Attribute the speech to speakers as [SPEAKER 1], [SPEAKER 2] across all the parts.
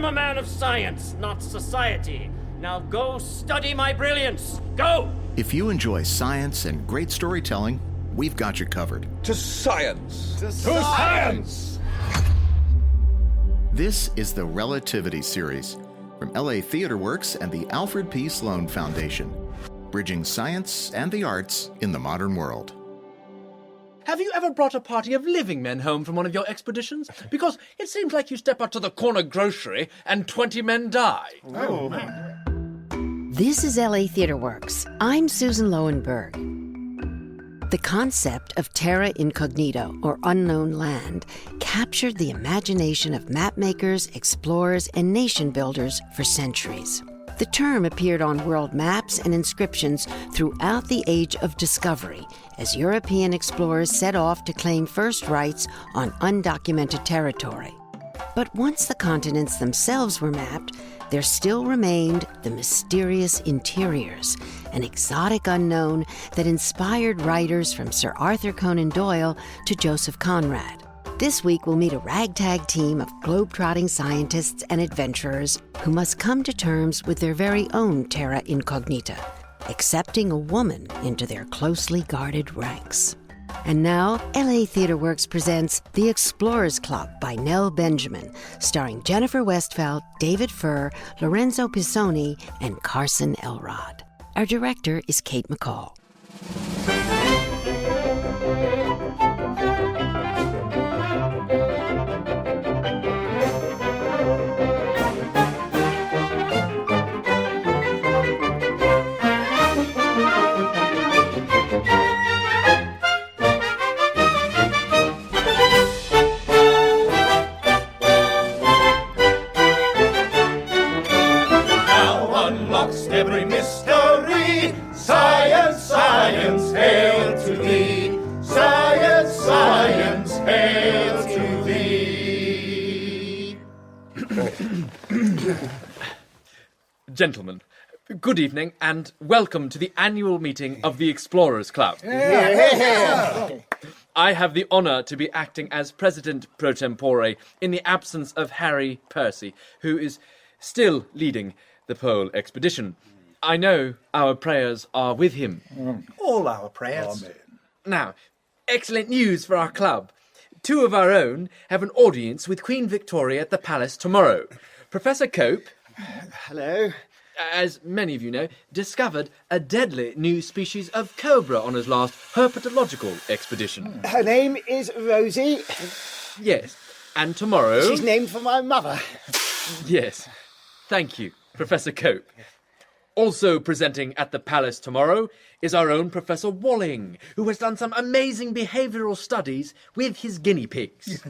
[SPEAKER 1] I'm a man of science, not society. Now go study my brilliance. Go!
[SPEAKER 2] If you enjoy science and great storytelling, we've got you covered.
[SPEAKER 3] To science!
[SPEAKER 4] To science!
[SPEAKER 2] This is the Relativity Series from LA Theatre Works and the Alfred P. Sloan Foundation, bridging science and the arts in the modern world.
[SPEAKER 5] Have you ever brought a party of living men home from one of your expeditions? Because it seems like you step out to the corner grocery and 20 men die.
[SPEAKER 4] Oh, man.
[SPEAKER 6] This is LA Theatre Works. I'm Susan Loewenberg. The concept of terra incognita, or unknown land, captured the imagination of mapmakers, explorers, and nation builders for centuries. The term appeared on world maps and inscriptions throughout the Age of Discovery, as European explorers set off to claim first rights on undocumented territory. But once the continents themselves were mapped, there still remained the mysterious interiors, an exotic unknown that inspired writers from Sir Arthur Conan Doyle to Joseph Conrad. This week, we'll meet a ragtag team of globe-trotting scientists and adventurers who must come to terms with their very own terra incognita, accepting a woman into their closely guarded ranks. And now, LA Theatre Works presents The Explorers Club by Nell Benjamin, starring Jennifer Westfeldt, David Furr, Lorenzo Pisoni, and Carson Elrod. Our director is Kate McAll.
[SPEAKER 4] Every mystery, science, science, hail to thee. Science, science, hail to thee.
[SPEAKER 5] Gentlemen, good evening and welcome to the annual meeting of the Explorers Club. I have the honour to be acting as president pro tempore in the absence of Harry Percy, who is still leading the Pole expedition. I know our prayers are with him.
[SPEAKER 7] All our prayers.
[SPEAKER 4] Amen.
[SPEAKER 5] Now, excellent news for our club. 2 of our own have an audience with Queen Victoria at the palace tomorrow. Professor Cope,
[SPEAKER 7] Hello.
[SPEAKER 5] as many of you know, discovered a deadly new species of cobra on his last herpetological expedition.
[SPEAKER 7] Her name is Rosie.
[SPEAKER 5] Yes, and tomorrow...
[SPEAKER 7] She's named for my mother.
[SPEAKER 5] Yes, thank you, Professor Cope. Also presenting at the palace tomorrow is our own Professor Walling, who has done some amazing behavioural studies with his guinea pigs.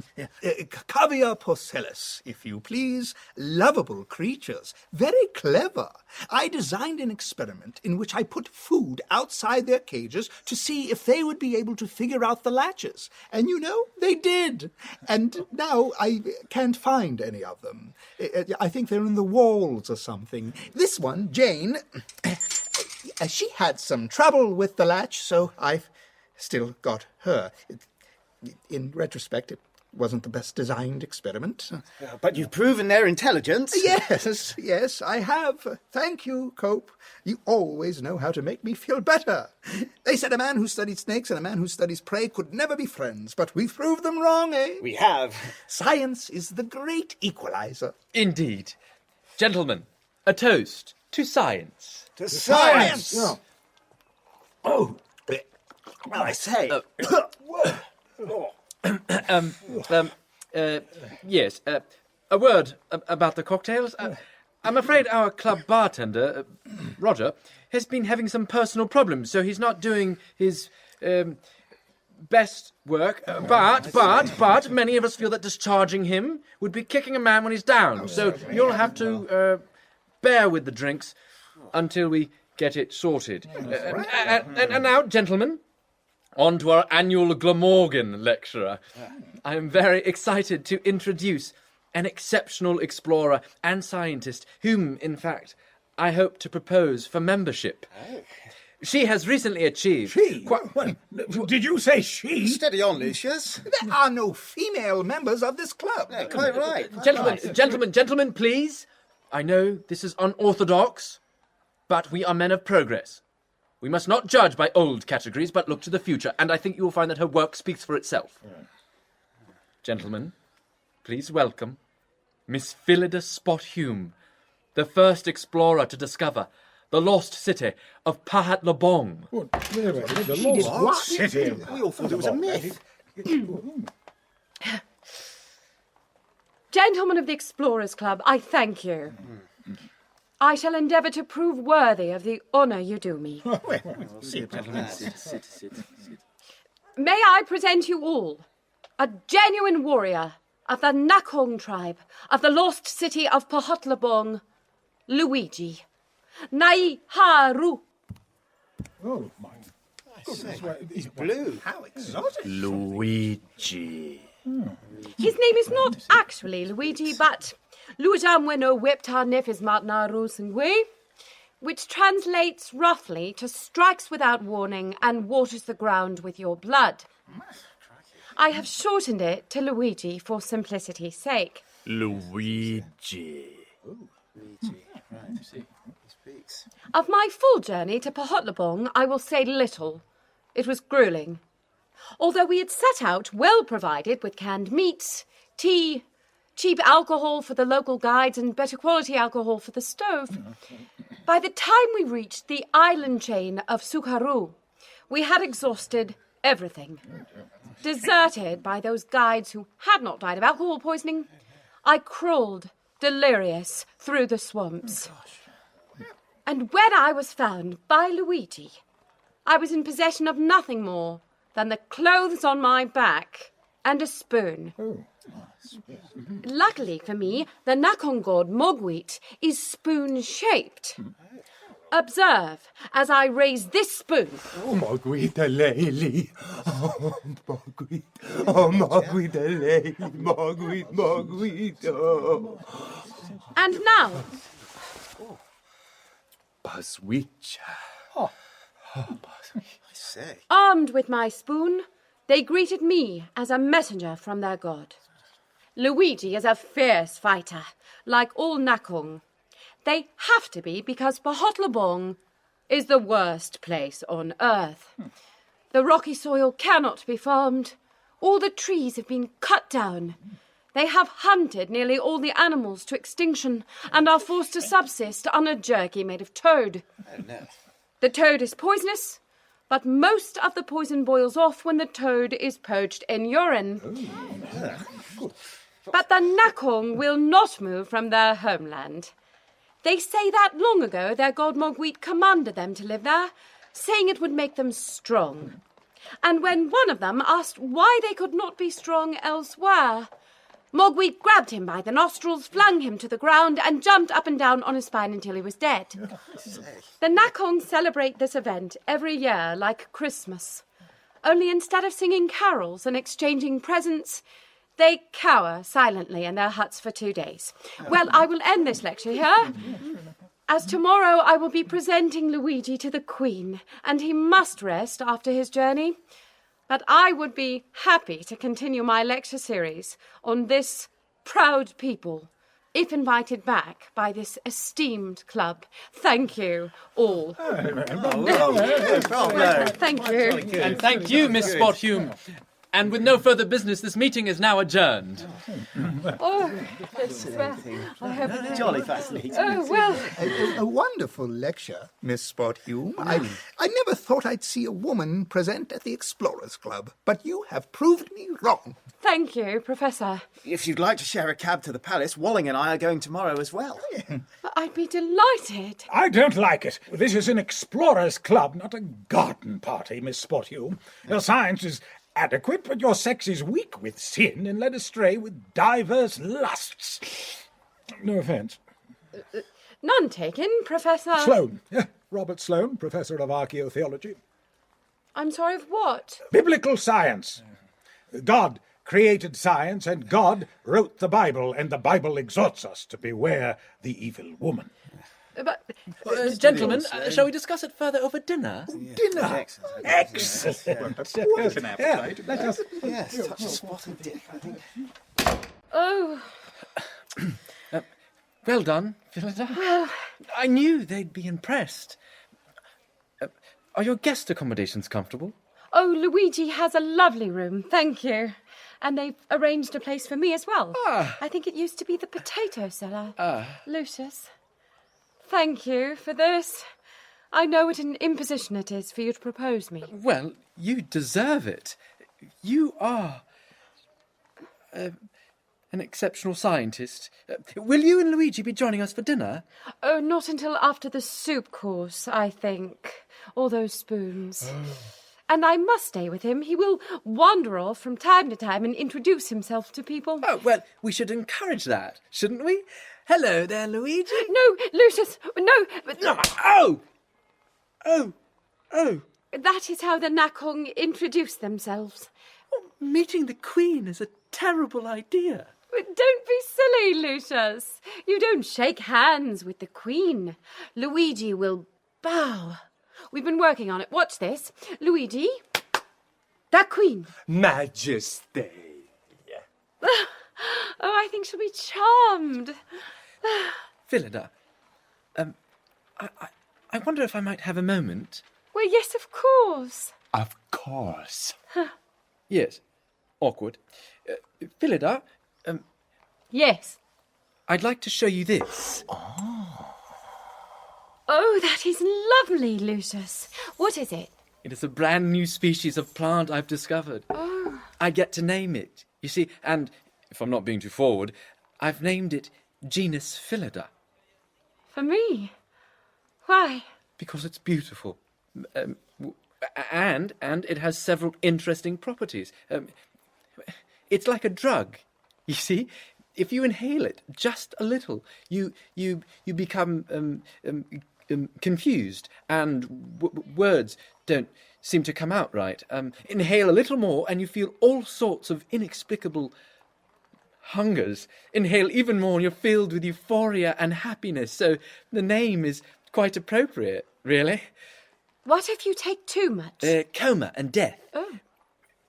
[SPEAKER 8] Caviar porcellus, if you please. Lovable creatures. Very clever. I designed an experiment in which I put food outside their cages to see if they would be able to figure out the latches. And you know, they did. And now I can't find any of them. I think they're in the walls or something. This one, Jane, she had some trouble with the latch, so I've still got her. In retrospect, it wasn't the best designed experiment.
[SPEAKER 7] But you've proven their intelligence.
[SPEAKER 8] Yes, I have. Thank you, Cope. You always know how to make me feel better. They said a man who studied snakes and a man who studies prey could never be friends, but we've proved them wrong, eh?
[SPEAKER 7] We have.
[SPEAKER 8] Science is the great equalizer.
[SPEAKER 5] Indeed. Gentlemen, a toast to science.
[SPEAKER 7] To science!
[SPEAKER 8] Oh, well, I say.
[SPEAKER 5] Yes, a word about the cocktails. I'm afraid our club bartender, Roger, has been having some personal problems, so he's not doing his best work. But many of us feel that discharging him would be kicking a man when he's down. So you'll have to bear with the drinks until we get it sorted. And now, gentlemen, on to our annual Glamorgan lecturer. I am very excited to introduce an exceptional explorer and scientist whom, in fact, I hope to propose for membership. She has recently achieved...
[SPEAKER 8] She?
[SPEAKER 5] Qui-
[SPEAKER 8] Did you say she?
[SPEAKER 7] Steady on, Lucius.
[SPEAKER 8] There are no female members of this club.
[SPEAKER 7] Quite right.
[SPEAKER 5] Gentlemen, please. I know this is unorthodox, but we are men of progress. We must not judge by old categories, but look to the future, and I think you will find that her work speaks for itself. Gentlemen, please welcome Miss Phyllida Spotte-Hume, the first explorer to discover the lost city of Pahat-Labong.
[SPEAKER 8] What city?
[SPEAKER 7] We all thought it was a myth.
[SPEAKER 3] Gentlemen of the Explorers Club, I thank you. I shall endeavour to prove worthy of the honour you do me.
[SPEAKER 5] Sit.
[SPEAKER 3] May I present you all a genuine warrior of the Nakong tribe of the lost city of Pahat-Labong, Luigi. Nai Haru.
[SPEAKER 8] Oh, my
[SPEAKER 7] He's blue.
[SPEAKER 8] How exotic.
[SPEAKER 5] Luigi.
[SPEAKER 3] His name is not actually Luigi, but Lujamweno Wepta Nefis Matnaru Singwe, which translates roughly to strikes without warning and waters the ground with your blood. I have shortened it to Luigi for simplicity's sake.
[SPEAKER 5] Luigi.
[SPEAKER 3] Of my full journey to Pahat-Labong, I will say little. It was grueling. Although we had set out well provided with canned meats, tea, cheap alcohol for the local guides and better quality alcohol for the stove, by the time we reached the island chain of Sukharu, we had exhausted everything. Deserted by those guides who had not died of alcohol poisoning, I crawled, delirious, through the swamps. And when I was found by Luigi, I was in possession of nothing more than the clothes on my back and a spoon. Luckily for me, the Nakong god Mogwit is spoon-shaped. Observe as I raise this spoon.
[SPEAKER 8] Oh, Mogwit a lady. Oh, Mogwit. Oh, Mogwit a lady. Mogwit. Oh.
[SPEAKER 3] And now,
[SPEAKER 8] Buzzwitch.
[SPEAKER 7] I say.
[SPEAKER 3] armed with my spoon, they greeted me as a messenger from their god. Luigi is a fierce fighter, like all Nakong. They have to be because Pahat-Labong is the worst place on earth. The rocky soil cannot be farmed. All the trees have been cut down. They have hunted nearly all the animals to extinction and are forced to subsist on a jerky made of toad.
[SPEAKER 7] Oh, no.
[SPEAKER 3] The toad is poisonous, but most of the poison boils off when the toad is poached in urine. But the Nakong will not move from their homeland. They say that long ago their god Mogwit commanded them to live there, saying it would make them strong. And when one of them asked why they could not be strong elsewhere, Mogwit grabbed him by the nostrils, flung him to the ground, and jumped up and down on his spine until he was dead. The Nakong celebrate this event every year like Christmas. Only instead of singing carols and exchanging presents, they cower silently in their huts for 2 days. Well, I will end this lecture here, as tomorrow I will be presenting Luigi to the Queen, and he must rest after his journey. But I would be happy to continue my lecture series on this proud people, if invited back by this esteemed club. Thank you all. Thank you.
[SPEAKER 5] And thank you, Miss Spotte-Hume. And with no further business, this meeting is now adjourned.
[SPEAKER 3] Oh, I hope
[SPEAKER 7] Jolly fascinating.
[SPEAKER 3] Oh, well.
[SPEAKER 8] A wonderful lecture, Miss Spotte-Hume. I never thought I'd see a woman present at the Explorers Club, but you have proved me wrong.
[SPEAKER 3] Thank you, Professor.
[SPEAKER 7] If you'd like to share a cab to the palace, Walling and I are going tomorrow as well.
[SPEAKER 3] I'd be delighted.
[SPEAKER 9] I don't like it. This is an explorers' club, not a garden party, Miss Spotte-Hume. Your science is adequate, but your sex is weak with sin and led astray with diverse lusts. No offence.
[SPEAKER 3] None taken, Professor.
[SPEAKER 9] Sloane. Robert Sloane, Professor of Archaeotheology.
[SPEAKER 3] I'm sorry, of what?
[SPEAKER 9] Biblical science. God created science, and God wrote the Bible, and the Bible exhorts us to beware the evil woman.
[SPEAKER 3] But
[SPEAKER 5] Gentlemen, shall we discuss it further over dinner?
[SPEAKER 8] Dinner! Excellent! What an appetite. Let us...
[SPEAKER 7] Yes, touch a spot of dick, I think.
[SPEAKER 3] oh,
[SPEAKER 5] Well done, Phyllida. I knew they'd be impressed. Are your guest accommodations comfortable?
[SPEAKER 3] oh, Luigi has a lovely room, thank you. And they've arranged a place for me as well. I think it used to be the potato cellar. Lucius, thank you for this. I know what an imposition it is for you to propose me.
[SPEAKER 5] Well, you deserve it. You are an exceptional scientist. Will you and Luigi be joining us for dinner?
[SPEAKER 3] Oh, not until after the soup course, I think. All those spoons. And I must stay with him. He will wander off from time to time and introduce himself to people.
[SPEAKER 5] Oh, well, we should encourage that, shouldn't we? Hello there, Luigi.
[SPEAKER 3] No, Lucius, no.
[SPEAKER 5] Oh!
[SPEAKER 3] That is how the Nakong introduce themselves.
[SPEAKER 5] Meeting the Queen is a terrible idea.
[SPEAKER 3] But don't be silly, Lucius. You don't shake hands with the Queen. Luigi will bow. We've been working on it. Watch this. Luigi, the Queen.
[SPEAKER 4] Majesty.
[SPEAKER 3] Oh, I think she'll be charmed.
[SPEAKER 5] Phyllida, I wonder if I might have a moment.
[SPEAKER 3] Well, yes, of course.
[SPEAKER 4] Of course.
[SPEAKER 5] Yes, awkward. Phyllida,
[SPEAKER 3] Yes.
[SPEAKER 5] I'd like to show you this.
[SPEAKER 3] Oh, that is lovely, Lucius. What is it?
[SPEAKER 5] It is a brand new species of plant I've discovered.
[SPEAKER 3] Oh.
[SPEAKER 5] I get to name it, you see, and if I'm not being too forward, I've named it genus Phyllida.
[SPEAKER 3] For me? Why?
[SPEAKER 5] Because it's beautiful. And it has several interesting properties. It's like a drug, you see. If you inhale it just a little, you become confused, and words don't seem to come out right. Inhale a little more, and you feel all sorts of inexplicable hungers. Inhale even more, and you're filled with euphoria and happiness. So the name is quite appropriate, really.
[SPEAKER 3] What if you take too much?
[SPEAKER 5] Coma and death.
[SPEAKER 3] Oh.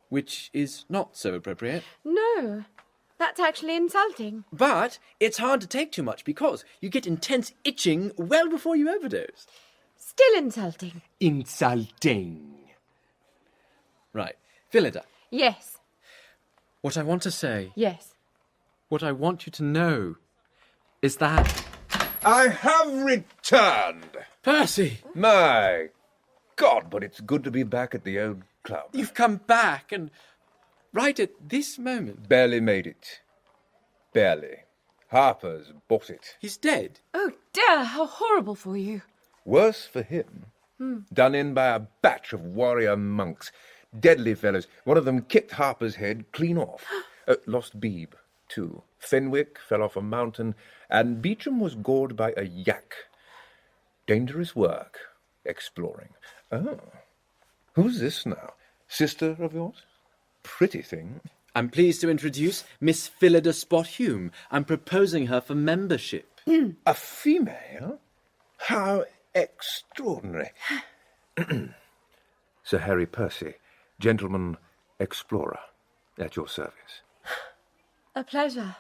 [SPEAKER 5] Which is not so appropriate.
[SPEAKER 3] No, that's actually insulting.
[SPEAKER 5] But it's hard to take too much because you get intense itching well before you overdose.
[SPEAKER 3] Still insulting.
[SPEAKER 4] Insulting.
[SPEAKER 5] Right. Phyllida,
[SPEAKER 3] Yes,
[SPEAKER 5] what I want to say,
[SPEAKER 3] yes.
[SPEAKER 5] what I want you to know, is that...
[SPEAKER 10] I have returned.
[SPEAKER 5] Percy!
[SPEAKER 10] My God, but it's good to be back at the old club.
[SPEAKER 5] You've come back, and right at this moment.
[SPEAKER 10] Barely made it. Barely. Harper's bought it.
[SPEAKER 5] He's dead.
[SPEAKER 3] Oh, dear, how horrible for you.
[SPEAKER 10] Worse for him. Done in by a batch of warrior monks. Deadly fellows. One of them kicked Harper's head clean off. Lost Bebee, too. Fenwick fell off a mountain, and Beecham was gored by a yak. Dangerous work, exploring. Oh, who's this now? Sister of yours? Pretty thing.
[SPEAKER 5] I'm pleased to introduce Miss Phyllida Spotte-Hume. I'm proposing her for membership.
[SPEAKER 10] A female? How extraordinary. Sir Harry Percy, gentleman explorer, at your service.
[SPEAKER 3] A pleasure,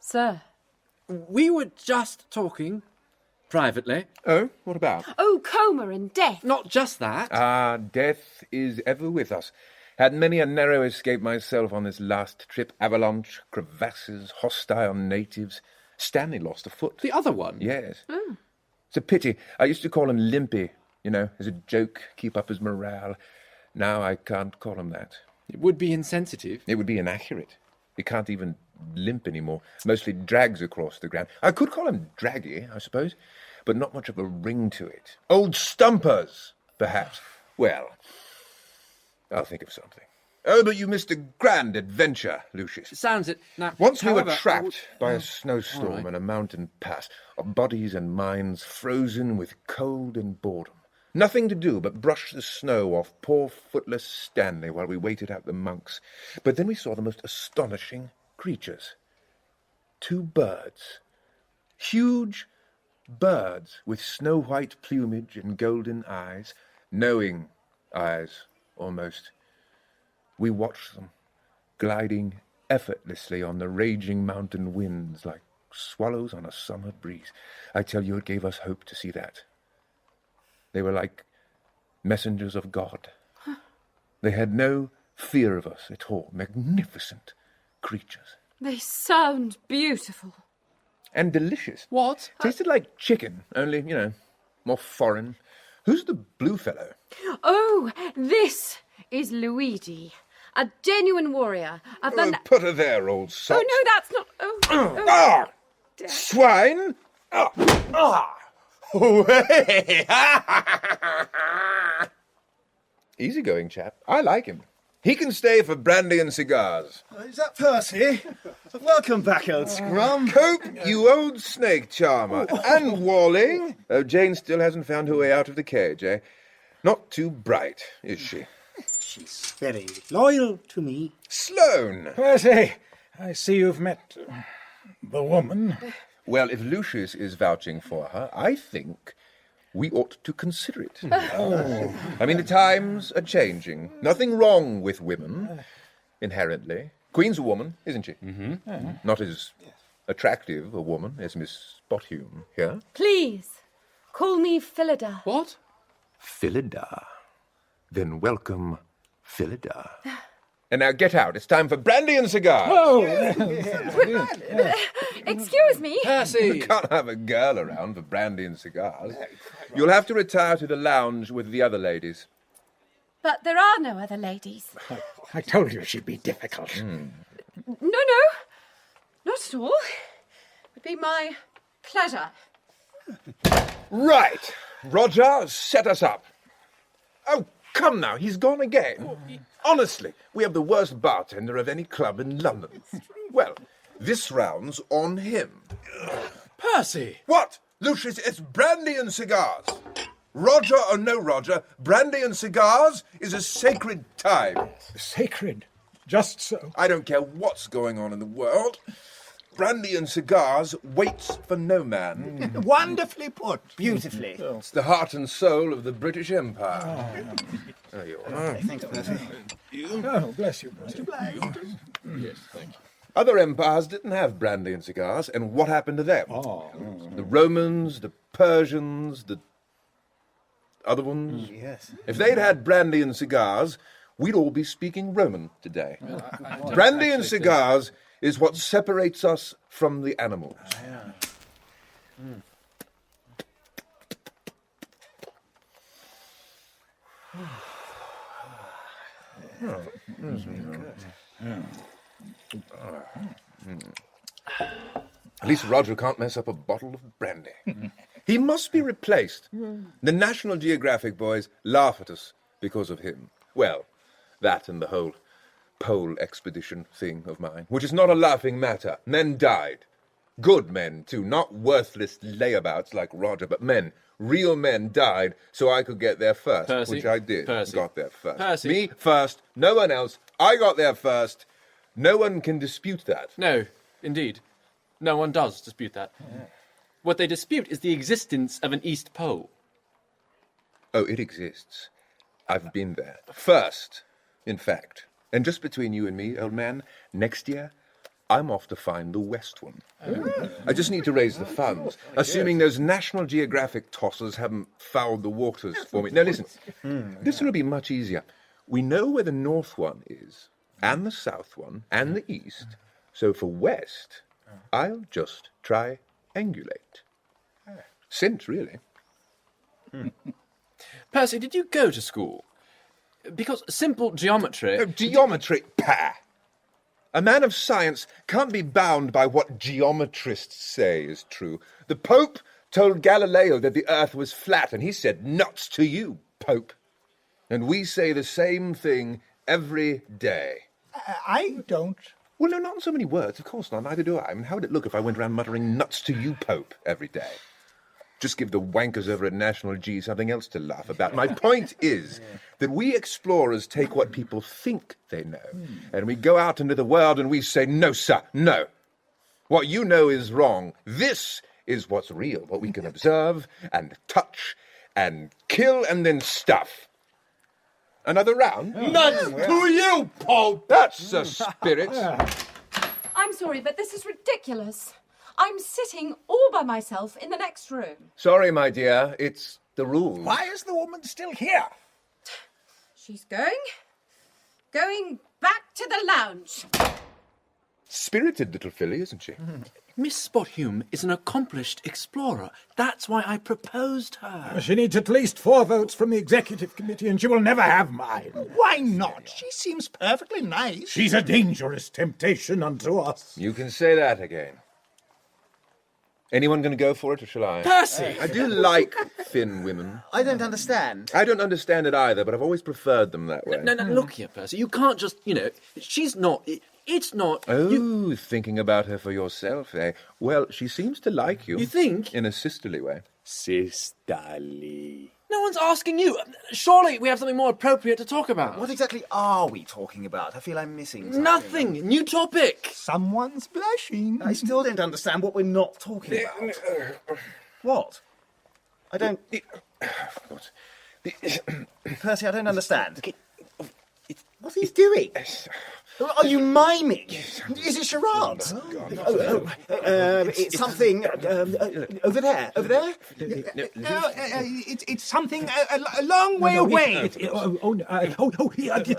[SPEAKER 3] sir.
[SPEAKER 5] We were just talking, privately.
[SPEAKER 10] Oh, what about?
[SPEAKER 3] Oh, coma and death.
[SPEAKER 5] Not just that.
[SPEAKER 10] Death is ever with us. Had many a narrow escape myself on this last trip. Avalanche, crevasses, hostile natives. Stanley lost a foot.
[SPEAKER 5] The other one?
[SPEAKER 10] Yes. It's a pity. I used to call him Limpy, as a joke, keep up his morale. Now I can't call him that.
[SPEAKER 5] It would be insensitive.
[SPEAKER 10] It would be inaccurate. He can't even limp anymore. Mostly drags across the ground. I could call him draggy, I suppose, but not much of a ring to it. Old stumpers, perhaps. Well, I'll think of something. Oh, but you missed a grand adventure, Lucius.
[SPEAKER 5] Sounds it. Now,
[SPEAKER 10] Once we were
[SPEAKER 5] however,
[SPEAKER 10] trapped by a snowstorm
[SPEAKER 5] all right.
[SPEAKER 10] in a mountain pass, our bodies and minds frozen with cold and boredom. Nothing to do but brush the snow off poor footless Stanley while we waited out the monks. But then we saw the most astonishing creatures. 2 birds. Huge, birds with snow-white plumage and golden eyes, knowing eyes, almost. We watched them, gliding effortlessly on the raging mountain winds like swallows on a summer breeze. I tell you, it gave us hope to see that. They were like messengers of God. They had no fear of us at all. Magnificent creatures.
[SPEAKER 3] They sound beautiful.
[SPEAKER 10] And delicious.
[SPEAKER 5] What?
[SPEAKER 10] Tasted like chicken, only, more foreign. Who's the blue fellow?
[SPEAKER 3] Oh, this is Luigi, a genuine warrior of the...
[SPEAKER 10] Put her there, old sot.
[SPEAKER 3] Oh, no, that's not... Oh,
[SPEAKER 10] Swine! Easygoing chap. I like him. He can stay for brandy and cigars.
[SPEAKER 7] Is that Percy? Welcome back, old scrum.
[SPEAKER 10] Cope, you old snake charmer. And Wally. Oh, Jane still hasn't found her way out of the cage, eh? Not too bright, is she?
[SPEAKER 11] She's very loyal to me.
[SPEAKER 10] Sloane!
[SPEAKER 9] Percy, I see you've met the woman.
[SPEAKER 10] Well, if Lucius is vouching for her, I think we ought to consider it.
[SPEAKER 9] Oh.
[SPEAKER 10] I mean, the times are changing. Nothing wrong with women, inherently. Queen's a woman, isn't she? Mm-hmm. Not as attractive a woman as Miss Spotte-Hume here.
[SPEAKER 3] Please, call me Phyllida.
[SPEAKER 5] What?
[SPEAKER 10] Phyllida. Then welcome, Phyllida. And now get out. It's time for brandy and cigars.
[SPEAKER 9] Oh!
[SPEAKER 3] Excuse me.
[SPEAKER 5] Percy!
[SPEAKER 10] You can't have a girl around for brandy and cigars. You'll have to retire to the lounge with the other ladies.
[SPEAKER 3] But there are no other ladies.
[SPEAKER 9] I told you she'd be difficult.
[SPEAKER 3] No, not at all. It would be my pleasure.
[SPEAKER 10] Right. Roger, set us up. Oh, come now, he's gone again. Honestly, we have the worst bartender of any club in London. Well, this round's on him.
[SPEAKER 5] Percy!
[SPEAKER 10] What? Lucius, it's brandy and cigars. Roger or no Roger, brandy and cigars is a sacred time.
[SPEAKER 9] Sacred? Just so.
[SPEAKER 10] I don't care what's going on in the world. Brandy and cigars waits for no man.
[SPEAKER 11] Wonderfully put.
[SPEAKER 7] Beautifully.
[SPEAKER 10] It's the heart and soul of the British Empire. There you are.
[SPEAKER 7] Thanks, Percy.
[SPEAKER 9] Oh, bless you, Percy.
[SPEAKER 5] Yes, thank you.
[SPEAKER 10] Other empires didn't have brandy and cigars, and what happened to them? The Romans, the Persians, the other ones?
[SPEAKER 7] Yes.
[SPEAKER 10] If they'd had brandy and cigars, we'd all be speaking Roman today. Brandy and cigars is what separates us from the animals. At least Roger can't mess up a bottle of brandy. He must be replaced. The National Geographic boys laugh at us because of him. Well, that and the whole pole expedition thing of mine, which is not a laughing matter. Men died. Good men, too, not worthless layabouts like Roger, but men. Real men died so I could get there first,
[SPEAKER 5] Percy,
[SPEAKER 10] which I did.
[SPEAKER 5] Percy,
[SPEAKER 10] got there first.
[SPEAKER 5] Percy.
[SPEAKER 10] Me first, no one else. I got there first. No one can dispute that.
[SPEAKER 5] No, indeed. No one does dispute that. What they dispute is the existence of an East Pole.
[SPEAKER 10] Oh, it exists. I've been there. First, in fact. And just between you and me, old man, next year, I'm off to find the West one. I just need to raise the funds, assuming those National Geographic tossers haven't fouled the waters for me. Now, listen, this will be much easier. We know where the North one is, and the South one, and the East. So for West, I'll just triangulate. Cinch, really.
[SPEAKER 5] Percy, did you go to school? Because simple geometry...
[SPEAKER 10] Oh, geometry, pah! A man of science can't be bound by what geometrists say is true. The Pope told Galileo that the earth was flat, and he said, nuts to you, Pope. And we say the same thing every day.
[SPEAKER 8] I don't.
[SPEAKER 10] Well, no, not in so many words. Of course not. Neither do I. I mean, how would it look if I went around muttering nuts to you, Pope, every day? Just give the wankers over at National G something else to laugh about. My point is that we explorers take what people think they know, and we go out into the world and we say, no, sir, no. What you know is wrong. This is what's real, what we can observe and touch and kill and then stuff. Another round?
[SPEAKER 11] Nuts to you, Pope!
[SPEAKER 10] That's the spirit.
[SPEAKER 3] I'm sorry, but this is ridiculous. I'm sitting all by myself in the next room.
[SPEAKER 10] Sorry, my dear, it's the rules.
[SPEAKER 9] Why is the woman still here?
[SPEAKER 3] She's going back to the lounge.
[SPEAKER 10] Spirited little filly, isn't she?
[SPEAKER 5] Miss Spotte-Hume is an accomplished explorer. That's why I proposed her.
[SPEAKER 9] She needs at least 4 votes from the executive committee, and she will never have mine.
[SPEAKER 8] Why not? She seems perfectly nice.
[SPEAKER 9] She's a dangerous temptation unto us.
[SPEAKER 10] You can say that again. Anyone going to go for it, or shall I?
[SPEAKER 5] Percy!
[SPEAKER 10] I do like thin women.
[SPEAKER 7] I don't understand.
[SPEAKER 10] I don't understand it either, but I've always preferred them that way.
[SPEAKER 5] No, look here, Percy. You can't just, she's not... It's not...
[SPEAKER 10] Oh, thinking about her for yourself, eh? Well, she seems to like you.
[SPEAKER 5] You think?
[SPEAKER 10] In a sisterly way.
[SPEAKER 4] Sisterly.
[SPEAKER 5] No one's asking you. Surely we have something more appropriate to talk about.
[SPEAKER 7] What exactly are we talking about? I feel I'm missing something.
[SPEAKER 5] Nothing. New topic.
[SPEAKER 8] Someone's blushing.
[SPEAKER 7] I still don't understand what we're not talking about. What? I don't...
[SPEAKER 10] What?
[SPEAKER 7] Percy, I don't understand. What are you doing? Are you miming? Is it charades? It's something over there. Over there?
[SPEAKER 8] It's something a long way away.
[SPEAKER 9] It's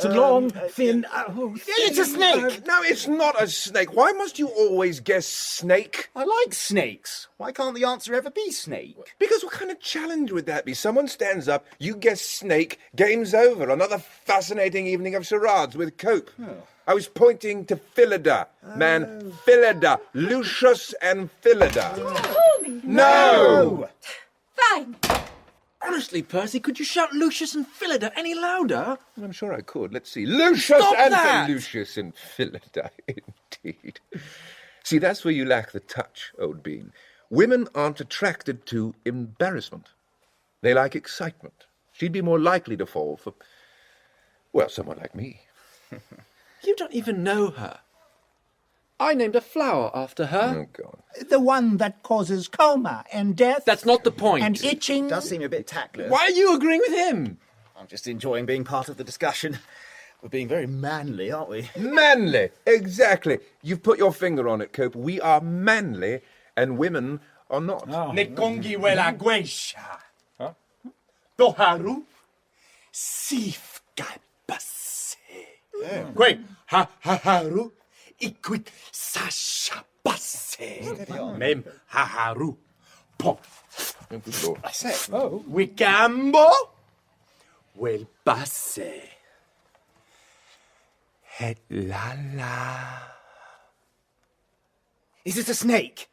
[SPEAKER 9] a long, thin...
[SPEAKER 7] It's a snake!
[SPEAKER 10] No, it's not a snake. Why must you always guess snake?
[SPEAKER 7] I like snakes. Why can't the answer ever be snake?
[SPEAKER 10] Because what kind of challenge would that be? Someone stands up, you guess snake, game's over. Another fascinating evening of charades with Cope. Oh. I was pointing to Phyllida. Man, Phyllida. Lucius and Phyllida. No!
[SPEAKER 3] Fine.
[SPEAKER 5] Honestly, Percy, could you shout Lucius and Phyllida any louder?
[SPEAKER 10] I'm sure I could. Let's see. Lucius and Lucius and Phyllida, indeed. See, that's where you lack the touch, old bean. Women aren't attracted to embarrassment. They like excitement. She'd be more likely to fall for, well, someone like me.
[SPEAKER 5] You don't even know her. I named a flower after her.
[SPEAKER 10] Oh, God.
[SPEAKER 8] The one that causes coma and death.
[SPEAKER 5] That's not the point.
[SPEAKER 8] And itching.
[SPEAKER 7] It does seem a bit tactless.
[SPEAKER 5] Why are you agreeing with him?
[SPEAKER 7] I'm just enjoying being part of the discussion. We're being very manly, aren't we?
[SPEAKER 10] Manly! Exactly. You've put your finger on it, Cope. We are manly, and women are not.
[SPEAKER 11] Nekongi wela guesha. Toharu sifka base. Kwe haharu ikwit sasha base. Mem haharu po.
[SPEAKER 7] I say.
[SPEAKER 11] Oh. Wicambo wel base. Het la la.
[SPEAKER 7] Is it a snake?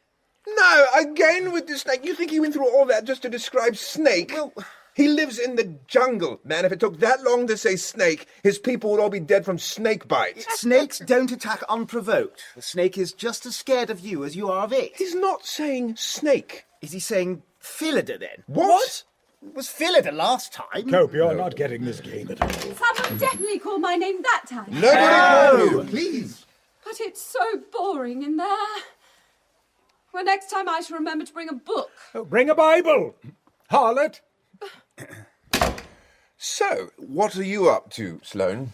[SPEAKER 10] No, again with the snake. You think he went through all that just to describe snake?
[SPEAKER 7] Well,
[SPEAKER 10] he lives in the jungle, man. If it took that long to say snake, his people would all be dead from snake bites.
[SPEAKER 7] Snakes don't attack unprovoked. The snake is just as scared of you as you are of it.
[SPEAKER 10] He's not saying snake.
[SPEAKER 7] Is he saying Phyllida then?
[SPEAKER 10] What?
[SPEAKER 7] It was Phyllida last time.
[SPEAKER 9] Cope, you're not getting this game at all.
[SPEAKER 3] Someone definitely called my name that time.
[SPEAKER 10] Nobody called you.
[SPEAKER 8] Please.
[SPEAKER 3] But it's so boring in there. Well, next time I shall remember to bring a book.
[SPEAKER 9] Oh, bring a Bible. Harlot.
[SPEAKER 10] So, what are you up to, Sloane?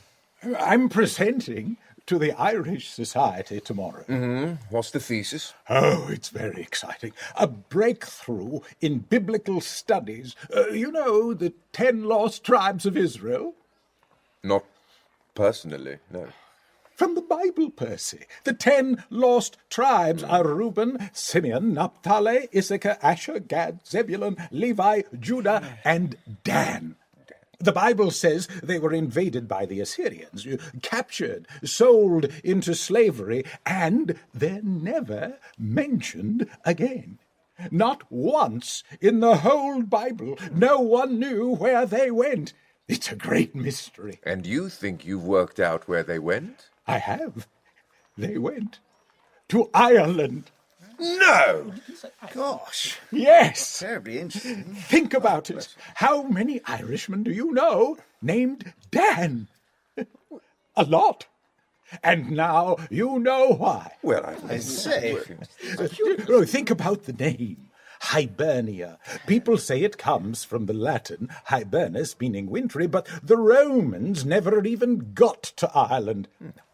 [SPEAKER 9] I'm presenting to the Irish Society tomorrow.
[SPEAKER 10] Mm-hmm. What's the thesis?
[SPEAKER 9] Oh, it's very exciting. A breakthrough in biblical studies. The 10 lost tribes of Israel?
[SPEAKER 10] Not personally, no.
[SPEAKER 9] From the Bible, Percy. The 10 lost tribes are Reuben, Simeon, Naphtali, Issachar, Asher, Gad, Zebulun, Levi, Judah, and Dan. The Bible says they were invaded by the Assyrians, captured, sold into slavery, and they're never mentioned again. Not once in the whole Bible, no one knew where they went. It's a great mystery.
[SPEAKER 10] And you think you've worked out where they went?
[SPEAKER 9] I have. They went to Ireland.
[SPEAKER 10] No!
[SPEAKER 7] Gosh.
[SPEAKER 9] Yes.
[SPEAKER 7] Terribly interesting.
[SPEAKER 9] Think about it. How many Irishmen do you know named Dan? A lot. And now you know why.
[SPEAKER 10] Well,
[SPEAKER 7] I say.
[SPEAKER 9] Think about the name. Hibernia. People say it comes from the Latin hibernus, meaning wintry, but the Romans never even got to Ireland.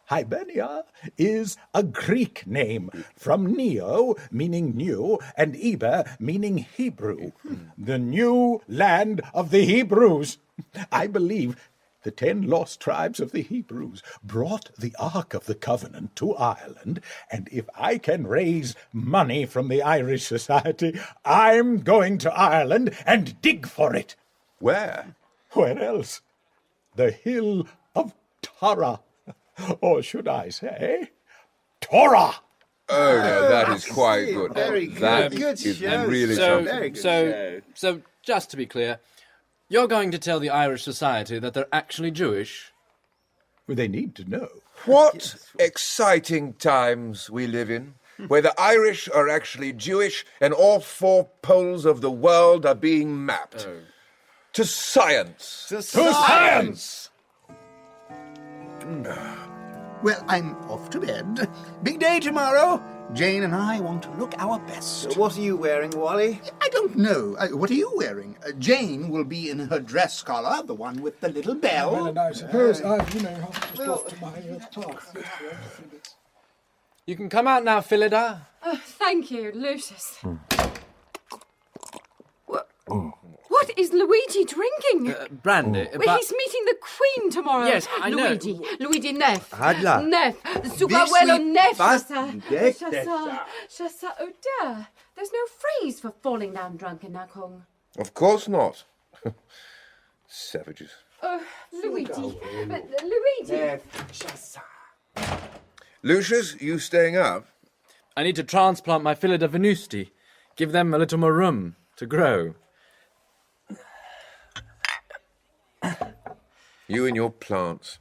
[SPEAKER 9] Hibernia is a Greek name, from Neo, meaning new, and Eber, meaning Hebrew. The new land of the Hebrews. I believe the 10 lost tribes of the Hebrews brought the Ark of the Covenant to Ireland, and if I can raise money from the Irish Society, I'm going to Ireland and dig for it.
[SPEAKER 10] Where?
[SPEAKER 9] Where else? The Hill of Tara. Or should I say, Torah?
[SPEAKER 10] Oh, no, that is quite good.
[SPEAKER 7] Very good.
[SPEAKER 10] That
[SPEAKER 7] Good
[SPEAKER 10] is
[SPEAKER 7] show.
[SPEAKER 10] really
[SPEAKER 5] So,
[SPEAKER 10] something.
[SPEAKER 5] so just to be clear, you're going to tell the Irish Society that they're actually Jewish?
[SPEAKER 9] Well, they need to know.
[SPEAKER 10] What exciting times we live in, where the Irish are actually Jewish and all 4 poles of the world are being mapped. To science.
[SPEAKER 7] To science!
[SPEAKER 8] Well, I'm off to bed. Big day tomorrow. Jane and I want to look our best.
[SPEAKER 7] What are you wearing, Wally?
[SPEAKER 8] I don't know. What are you wearing? Jane will be in her dress collar, the one with the little bell.
[SPEAKER 9] Well, and I suppose I've, just off to my class.
[SPEAKER 5] You can come out now, Phyllida.
[SPEAKER 3] Oh, thank you, Lucius. What is Luigi drinking?
[SPEAKER 5] Brandy.
[SPEAKER 3] Well, he's meeting the Queen tomorrow.
[SPEAKER 5] Yes, I know.
[SPEAKER 3] Luigi, neuf.
[SPEAKER 11] Radla.
[SPEAKER 3] Neuf. Super well on neuf.
[SPEAKER 11] was
[SPEAKER 3] Chassa odeur. There's no phrase for falling down drunk in that home.
[SPEAKER 10] Of course not. Savages.
[SPEAKER 3] Oh, Luigi. But, Luigi.
[SPEAKER 10] Lucius, you staying up?
[SPEAKER 5] I need to transplant my Phyllida venusti. Give them a little more room to grow.
[SPEAKER 10] You and your plants.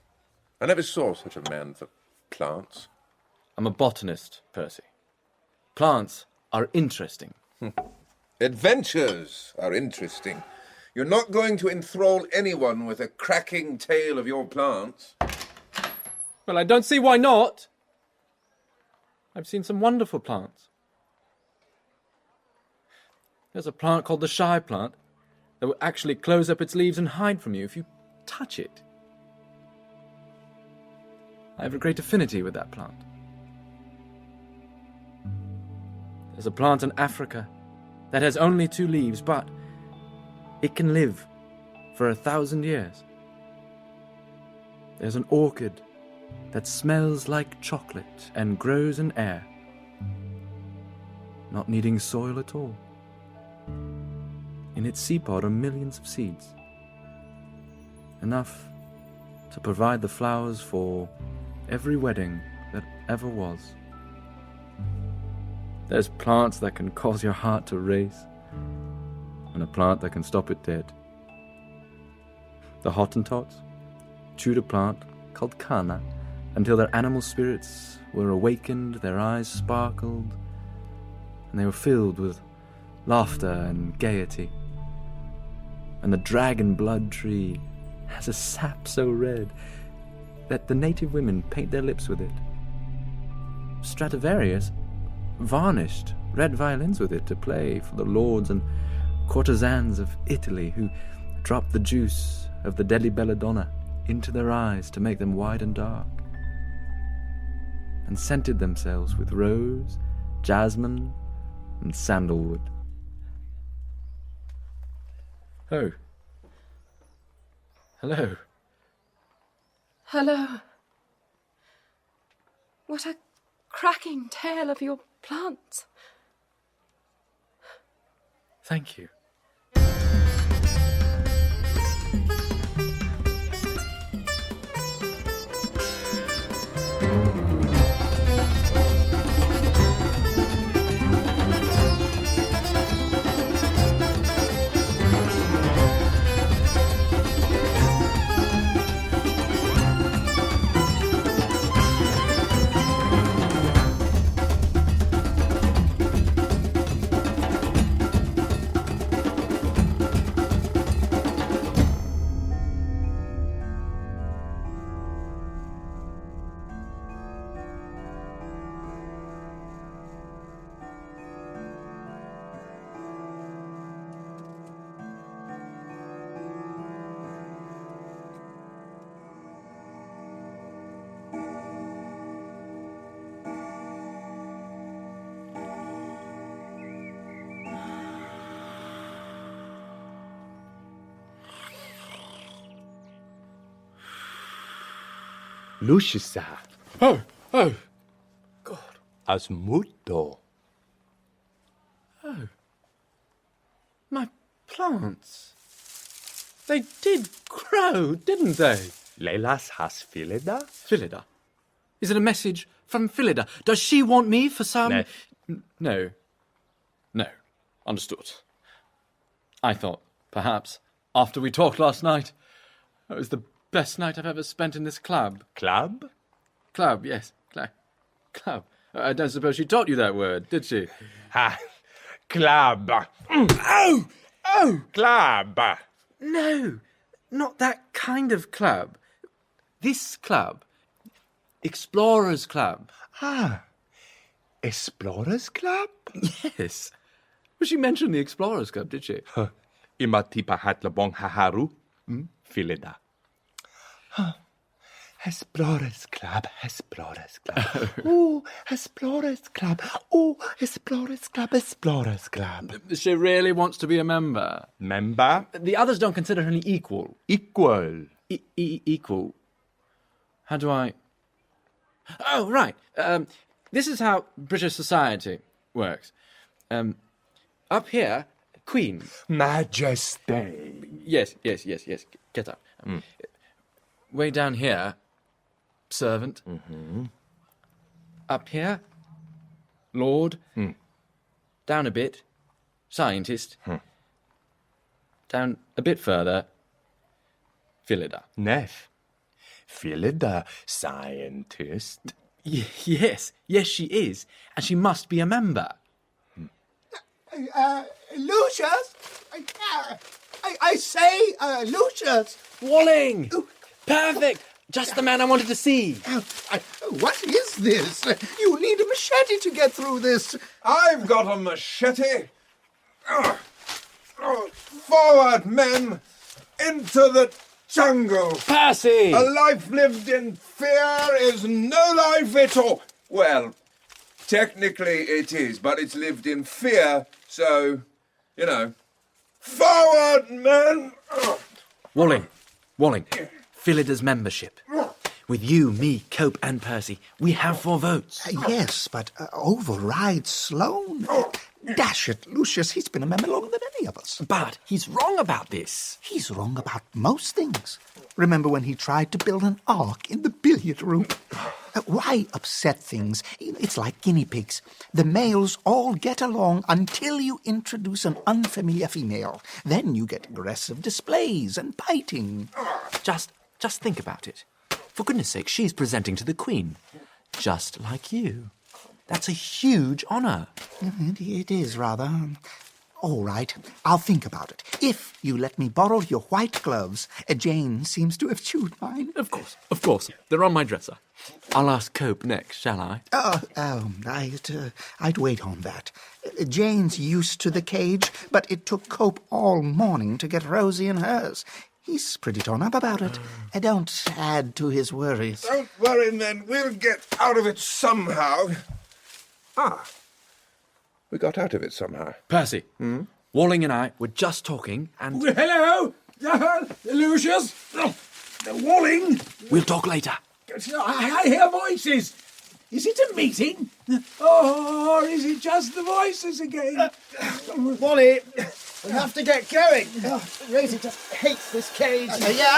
[SPEAKER 10] I never saw such a man for plants.
[SPEAKER 5] I'm a botanist, Percy. Plants are interesting.
[SPEAKER 10] Adventures are interesting. You're not going to enthrall anyone with a cracking tale of your plants.
[SPEAKER 5] Well, I don't see why not. I've seen some wonderful plants. There's a plant called the shy plant that will actually close up its leaves and hide from you if you touch it. I have a great affinity with that plant. There's a plant in Africa that has only 2 leaves, but it can live for 1,000 years. There's an orchid that smells like chocolate and grows in air, not needing soil at all. In its seed pod are millions of seeds, enough to provide the flowers for every wedding that ever was. There's plants that can cause your heart to race, and a plant that can stop it dead. The Hottentots chewed a plant called Kana until their animal spirits were awakened, their eyes sparkled, and they were filled with laughter and gaiety. And the dragon blood tree has a sap so red that the native women paint their lips with it. Stradivarius varnished red violins with it to play for the lords and courtesans of Italy who dropped the juice of the deadly belladonna into their eyes to make them wide and dark, and scented themselves with rose, jasmine, and sandalwood. Oh. Hello.
[SPEAKER 3] Hello. What a cracking tale of your plants.
[SPEAKER 5] Thank you.
[SPEAKER 11] Lucius.
[SPEAKER 5] Oh,
[SPEAKER 11] As muto.
[SPEAKER 5] oh. My plants. They did grow, didn't they?
[SPEAKER 11] Lelas has Phyllida?
[SPEAKER 5] Phyllida? Is it a message from Phyllida? Does she want me for some...
[SPEAKER 11] No.
[SPEAKER 5] No. No. Understood. I thought, perhaps, after we talked last night, it was the best night I've ever spent in this club.
[SPEAKER 11] Club?
[SPEAKER 5] Club, yes. Club. I don't suppose she taught you that word, did she?
[SPEAKER 11] Ha! Club.
[SPEAKER 5] Oh! Oh!
[SPEAKER 11] Club.
[SPEAKER 5] No, not that kind of club. This club. Explorers Club.
[SPEAKER 11] Ah. Explorers Club?
[SPEAKER 5] Yes. Well, she mentioned the Explorers Club, did she?
[SPEAKER 11] Imatipa hatlabong haharu. Phyllida. Explorers Club, Explorers Club. Ooh, Explorers Club. Ooh, Explorers Club, Explorers Club.
[SPEAKER 5] She really wants to be a member.
[SPEAKER 11] Member?
[SPEAKER 5] The others don't consider her an equal.
[SPEAKER 11] Equal.
[SPEAKER 5] Equal. How do I... Oh, right. This is how British society works. Up here, Queen.
[SPEAKER 11] Majesty.
[SPEAKER 5] Yes. Get up. Way down here, servant. Up here, Lord. Down a bit, scientist. Down a bit further, Phyllida.
[SPEAKER 11] Neff. Phyllida, scientist.
[SPEAKER 5] Yes, she is. And she must be a member.
[SPEAKER 8] Lucius? I say, Lucius.
[SPEAKER 5] Walling! Perfect! Just the man I wanted to see.
[SPEAKER 8] What is this? You need a machete to get through this.
[SPEAKER 10] I've got a machete. Forward, men, into the jungle.
[SPEAKER 5] Percy!
[SPEAKER 10] A life lived in fear is no life at all. Well, technically it is, but it's lived in fear, so, you know. Forward, men!
[SPEAKER 5] Walling. Phyllida's membership. With you, me, Cope and Percy, we have 4 votes.
[SPEAKER 8] Yes, but override Sloane. Dash it, Lucius, he's been a member longer than any of us.
[SPEAKER 5] But he's wrong about this.
[SPEAKER 8] He's wrong about most things. Remember when he tried to build an ark in the billiard room? Why upset things? It's like guinea pigs. The males all get along until you introduce an unfamiliar female. Then you get aggressive displays and biting.
[SPEAKER 5] Just think about it. For goodness sake, she's presenting to the Queen. Just like you. That's a huge honour.
[SPEAKER 8] It is, rather. All right, I'll think about it. If you let me borrow your white gloves. Jane seems to have chewed mine.
[SPEAKER 5] Of course. They're on my dresser. I'll ask Cope next, shall I?
[SPEAKER 8] I'd wait on that. Jane's used to the cage, but it took Cope all morning to get Rosie in hers. He's pretty torn up about it. Don't add to his worries.
[SPEAKER 10] Don't worry, men. We'll get out of it somehow. We got out of it somehow.
[SPEAKER 5] Percy, Walling and I were just talking and...
[SPEAKER 9] Hello? Lucius? Walling?
[SPEAKER 5] We'll talk later.
[SPEAKER 9] I hear voices. Is it a meeting? Or is it just the voices again?
[SPEAKER 7] Wally, we have to get going. Rosie just hates this cage.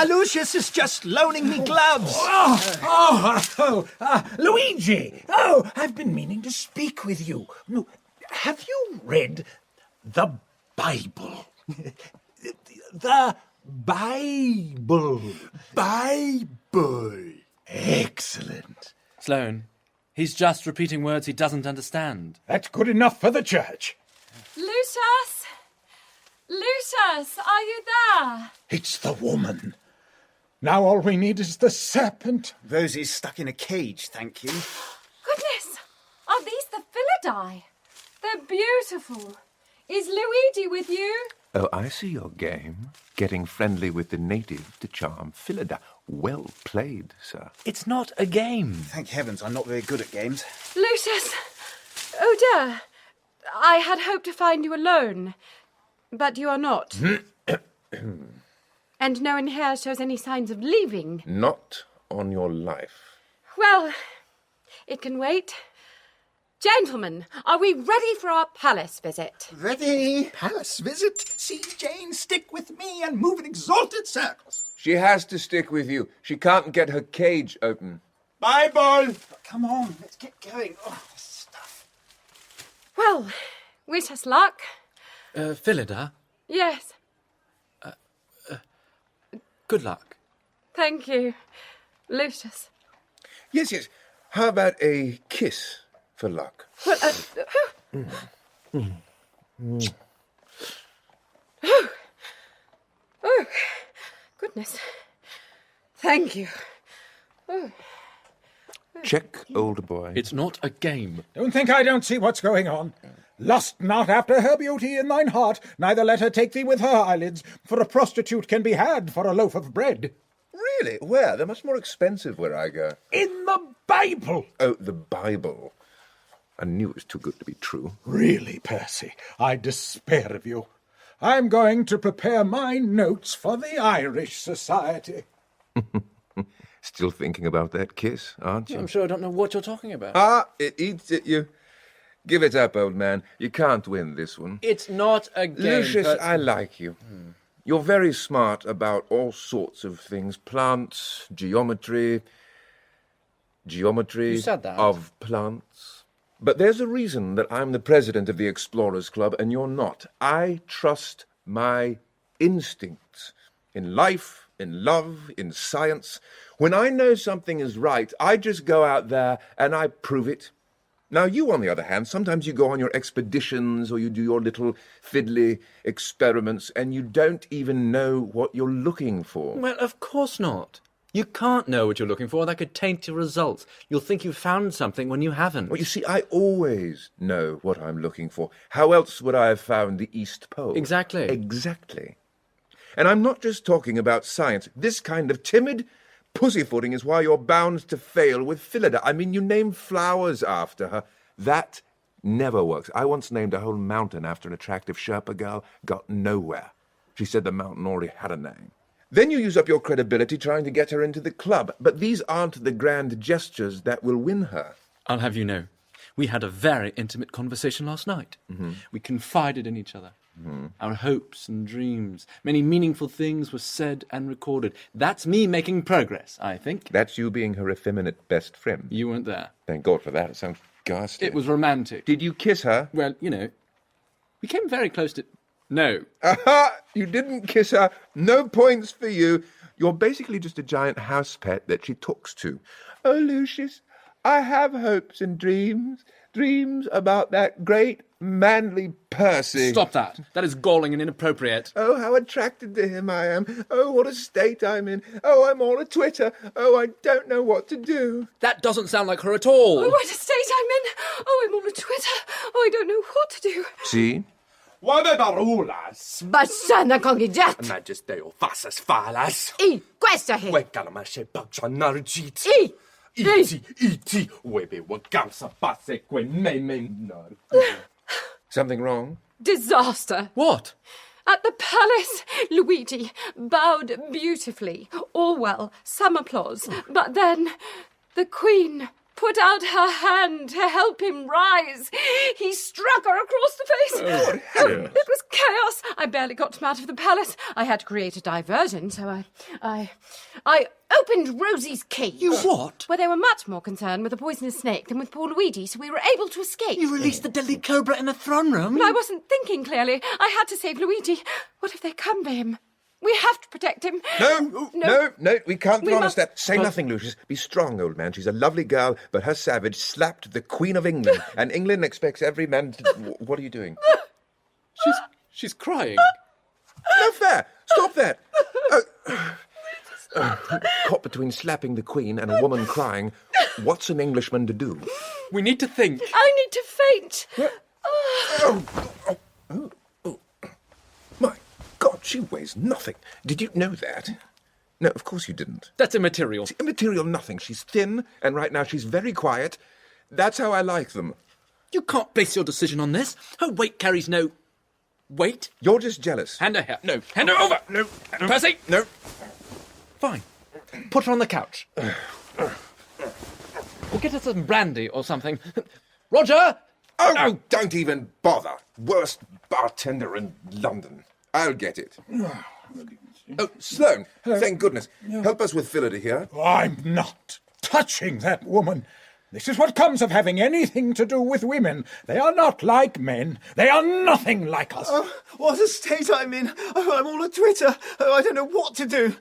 [SPEAKER 8] Lucius is just loaning me gloves.
[SPEAKER 9] Luigi! Oh, I've been meaning to speak with you. No, have you read the Bible? The Bible. Bible. Excellent.
[SPEAKER 5] Sloane, he's just repeating words he doesn't understand.
[SPEAKER 9] That's good enough for the church.
[SPEAKER 3] Lucius! Lucius, are you there?
[SPEAKER 9] It's the woman. Now all we need is the serpent.
[SPEAKER 7] Rosie's stuck in a cage, thank you.
[SPEAKER 3] Goodness! Are these the Phyllidae? They're beautiful. Is Luigi with you?
[SPEAKER 10] Oh, I see your game. Getting friendly with the native to charm Phyllida. Well played, sir.
[SPEAKER 5] It's not a game.
[SPEAKER 7] Thank heavens I'm not very good at games.
[SPEAKER 3] Lucius! Oh dear. I had hoped to find you alone. But you are not. And no one here shows any signs of leaving.
[SPEAKER 10] Not on your life.
[SPEAKER 3] Well, it can wait. Gentlemen, are we ready for our palace visit?
[SPEAKER 8] Ready? Palace visit? See Jane stick with me and move in exalted circles.
[SPEAKER 10] She has to stick with you. She can't get her cage open.
[SPEAKER 8] Bible! Come on, let's get going. Oh, this stuff.
[SPEAKER 3] Well, wish us luck.
[SPEAKER 5] Phyllida,
[SPEAKER 3] Yes,
[SPEAKER 5] good luck.
[SPEAKER 3] thank you. Lucius.
[SPEAKER 10] Yes, yes. How about a kiss for luck?
[SPEAKER 3] Well, oh, goodness. Thank you. Oh.
[SPEAKER 10] Check, old boy.
[SPEAKER 5] It's not a game.
[SPEAKER 9] Don't think I don't see what's going on. Lust not after her beauty in thine heart, neither let her take thee with her eyelids, for a prostitute can be had for a loaf of bread.
[SPEAKER 10] Really? Where? They're much more expensive where I go.
[SPEAKER 9] In the Bible!
[SPEAKER 10] Oh, the Bible. I knew it was too good to be true.
[SPEAKER 9] Really, Percy, I despair of you. I'm going to prepare my notes for the Irish Society.
[SPEAKER 10] Still thinking about that kiss, aren't you?
[SPEAKER 5] I'm sure I don't know what you're talking about.
[SPEAKER 10] Ah, it eats at you. Give it up, old man. You can't win this one.
[SPEAKER 5] It's not a game.
[SPEAKER 10] Lucius, I like you. You're very smart about all sorts of things. Plants, geometry
[SPEAKER 5] You said that.
[SPEAKER 10] of plants. But there's a reason that I'm the president of the Explorers Club and you're not. I trust my instincts in life, in love, in science. When I know something is right, I just go out there and I prove it. Now, you, on the other hand, sometimes you go on your expeditions or you do your little fiddly experiments and you don't even know what you're looking for.
[SPEAKER 5] Well, of course not. You can't know what you're looking for. That could taint your results. You'll think you've found something when you haven't.
[SPEAKER 10] Well, you see, I always know what I'm looking for. How else would I have found the East Pole?
[SPEAKER 5] Exactly.
[SPEAKER 10] Exactly. And I'm not just talking about science. This kind of timid pussyfooting is why you're bound to fail with Phyllida. I mean, you name flowers after her. That never works. I once named a whole mountain after an attractive Sherpa girl. Got nowhere. She said the mountain already had a name. Then you use up your credibility trying to get her into the club. But these aren't the grand gestures that will win her.
[SPEAKER 5] I'll have you know, we had a very intimate conversation last night.
[SPEAKER 10] Mm-hmm.
[SPEAKER 5] We confided in each other. Mm-hmm. Our hopes and dreams. Many meaningful things were said and recorded. That's me making progress, I think.
[SPEAKER 10] That's you being her effeminate best friend.
[SPEAKER 5] You weren't there.
[SPEAKER 10] Thank God for that. It sounds ghastly.
[SPEAKER 5] It was romantic.
[SPEAKER 10] Did you kiss her?
[SPEAKER 5] Well, you know, we came very close to... No.
[SPEAKER 10] Aha! You didn't kiss her. No points for you. You're basically just a giant house pet that she talks to. Oh, Lucius, I have hopes and dreams. Dreams about that great, manly Percy.
[SPEAKER 5] Stop that. That is galling and inappropriate.
[SPEAKER 10] Oh, how attracted to him I am. Oh, what a state I'm in. Oh, I'm all a-twitter. Oh, I don't know what to do.
[SPEAKER 5] That doesn't sound like her at all.
[SPEAKER 3] Oh, what a state I'm in. Oh, I'm all a Twitter. Oh, I don't know what to do.
[SPEAKER 10] See?
[SPEAKER 11] Vabebarulas.
[SPEAKER 3] Bassana congigiat.
[SPEAKER 11] Magisteo fasas falas.
[SPEAKER 3] I, questa he.
[SPEAKER 11] Wekalamashe bagjanarjit.
[SPEAKER 3] I.
[SPEAKER 11] Iti, webe wagamsa passe que memenar.
[SPEAKER 10] Something wrong?
[SPEAKER 3] Disaster.
[SPEAKER 5] What?
[SPEAKER 3] At the palace, Luigi bowed beautifully. All well, some applause. But then the Queen put out her hand to help him rise. He struck her across the face. It was chaos. I barely got him out of the palace. I had to create a diversion, so I opened Rosie's cage.
[SPEAKER 5] You what?
[SPEAKER 3] Where they were much more concerned with the poisonous snake than with poor Luigi, so we were able to escape.
[SPEAKER 5] You released the deadly cobra in the throne room?
[SPEAKER 3] But I wasn't thinking clearly. I had to save Luigi. What if they come for him? We have to protect him.
[SPEAKER 10] No, we can't
[SPEAKER 3] We
[SPEAKER 10] promise
[SPEAKER 3] must-
[SPEAKER 10] that. Say nothing, Lucius. Be strong, old man. She's a lovely girl, but her savage slapped the Queen of England, and England expects every man to... What are you doing?
[SPEAKER 5] She's crying.
[SPEAKER 10] No fair! Stop that! Caught between slapping the Queen and a woman crying. What's an Englishman to do?
[SPEAKER 5] We need to think.
[SPEAKER 3] I need to faint.
[SPEAKER 10] My God, she weighs nothing. Did you know that? No, of course you didn't.
[SPEAKER 5] That's immaterial.
[SPEAKER 10] It's immaterial nothing. She's thin, and right now she's very quiet. That's how I like them.
[SPEAKER 5] You can't base your decision on this. Her weight carries no... weight?
[SPEAKER 10] You're just jealous.
[SPEAKER 5] Hand her here. No. Hand her over. No. Percy.
[SPEAKER 10] No.
[SPEAKER 5] Fine. Put her on the couch. get us some brandy or something. Roger!
[SPEAKER 10] Oh, don't even bother. Worst bartender in London. I'll get it. Oh, Sloane, thank goodness. Help us with Phyllida here.
[SPEAKER 9] I'm not touching that woman. This is what comes of having anything to do with women. They are not like men. They are nothing like us.
[SPEAKER 7] Oh, what a state I'm in. Oh, I'm all a twitter. Oh, I don't know what to do.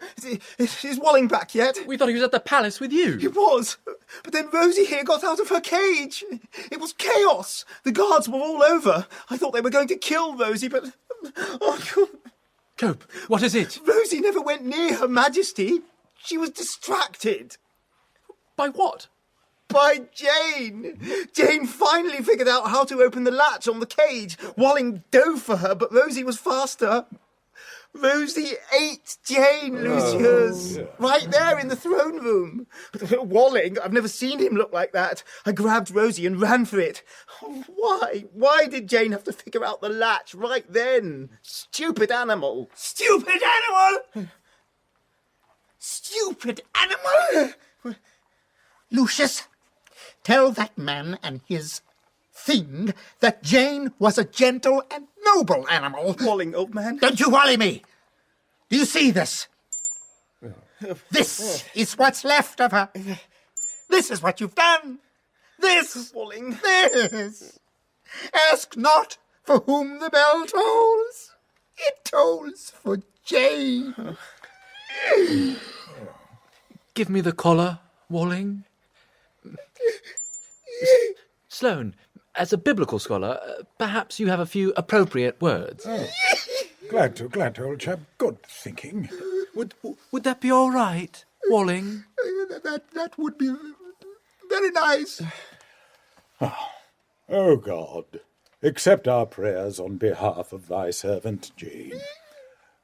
[SPEAKER 7] Is Walling back yet?
[SPEAKER 5] We thought he was at the palace with you.
[SPEAKER 7] He was. But then Rosie here got out of her cage. It was chaos. The guards were all over. I thought they were going to kill Rosie, but... Oh, God.
[SPEAKER 5] Cope, what is it?
[SPEAKER 7] Rosie never went near Her Majesty. She was distracted.
[SPEAKER 5] By what?
[SPEAKER 7] By Jane. Jane finally figured out how to open the latch on the cage. Walling dove for her, but Rosie was faster. Rosie ate Jane, Lucius. Right there in the throne room. But Walling, I've never seen him look like that. I grabbed Rosie and ran for it. Oh, why? Why did Jane have to figure out the latch right then? Stupid animal. Stupid animal! Stupid animal!
[SPEAKER 8] Lucius, tell that man and his thing that Jane was a gentle and noble animal.
[SPEAKER 7] Walling, old man.
[SPEAKER 8] Don't you worry me. Do you see this? This is what's left of her. This is what you've done. This.
[SPEAKER 7] Walling.
[SPEAKER 8] This. Ask not for whom the bell tolls. It tolls for Jane.
[SPEAKER 5] Give me the collar, Walling. Sloane, as a biblical scholar, perhaps you have a few appropriate words.
[SPEAKER 9] Oh. Glad to, old chap. Good thinking.
[SPEAKER 5] Would that be all right, Walling?
[SPEAKER 8] That would be very nice.
[SPEAKER 9] Oh, God, accept our prayers on behalf of thy servant Jane.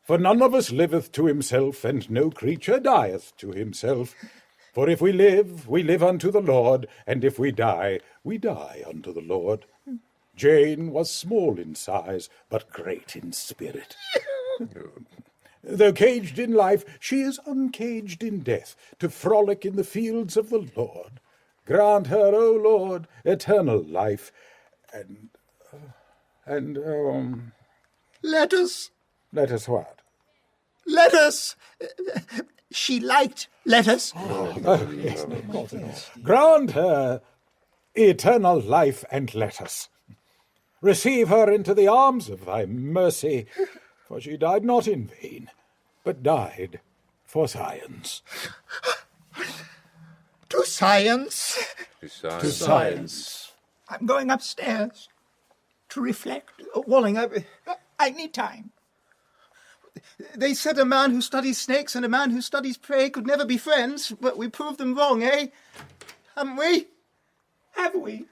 [SPEAKER 9] For none of us liveth to himself, and no creature dieth to himself. For if we live unto the Lord, and if we die unto the Lord. Jane was small in size, but great in spirit. Though caged in life, she is uncaged in death, to frolic in the fields of the Lord. Grant her, O Lord, eternal life, and
[SPEAKER 8] Let us.
[SPEAKER 9] Let us what?
[SPEAKER 8] Let us. She liked lettuce.
[SPEAKER 9] Yes. Grant her eternal life and lettuce. Receive her into the arms of thy mercy, for she died not in vain, but died for science.
[SPEAKER 8] To science.
[SPEAKER 10] To science.
[SPEAKER 8] I'm going upstairs to reflect.
[SPEAKER 7] Walling,
[SPEAKER 8] I need time.
[SPEAKER 7] They said a man who studies snakes and a man who studies prey could never be friends, but we proved them wrong, eh? Haven't we?
[SPEAKER 8] Have we?